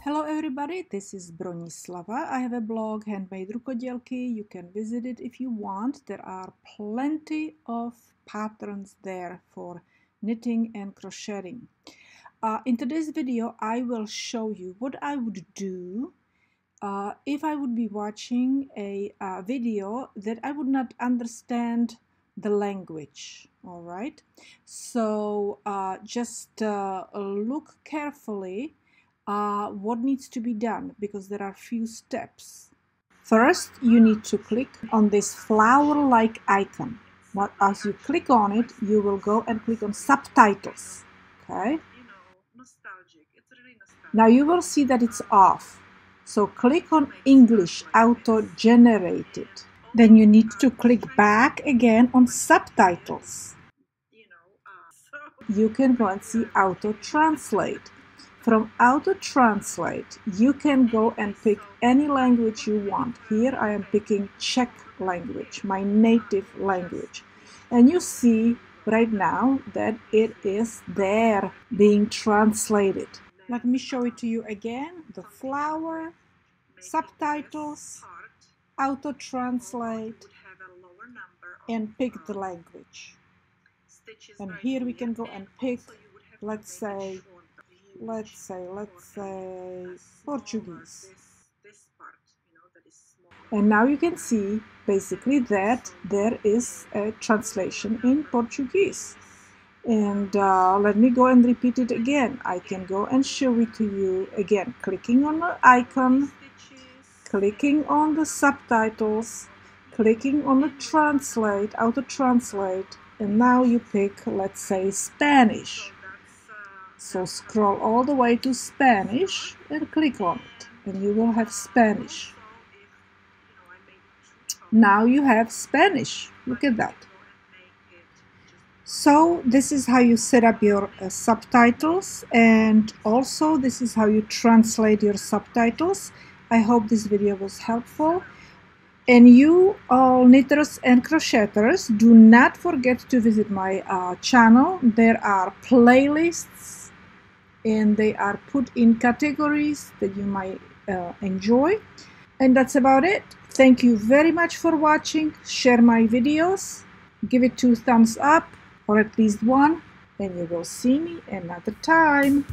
Hello everybody, this is Bronislava. I have a blog, Handmade Rukodělky. You can visit it if you want. There are plenty of patterns there for knitting and crocheting. In today's video, I will show you what I would do if I would be watching a video that I would not understand the language. All right, so just look carefully what needs to be done, because there are few steps. First, you need to click on this flower-like icon. As you click on it, you will go and click on Subtitles. Okay. Nostalgic. It's really nostalgic. Now you will see that it's off. So click on English Auto-Generated. Then you need to click back again on Subtitles. You can go and see Auto-Translate. From Auto-Translate, you can go and pick any language you want. Here I am picking Czech language, my native language. And you see right now that it is there being translated. Let me show it to you again. The flower, Subtitles, Auto-Translate, and pick the language. And here we can go and pick, let's say Portuguese. And now you can see basically that there is a translation in Portuguese. And let me go and repeat it again. I can go and show it to you again, clicking on the icon, clicking on the subtitles, clicking on the translate, auto-translate, and now you pick, let's say, Spanish. So scroll all the way to Spanish and click on it, and you will have Spanish. Now you have Spanish. Look at that. So this is how you set up your subtitles, and also this is how you translate your subtitles. I hope this video was helpful. And you all knitters and crocheters, do not forget to visit my channel. There are playlists, and they are put in categories that you might enjoy. And that's about it. Thank you very much for watching. Share my videos, give it 2 thumbs up, or at least 1, and you will see me another time.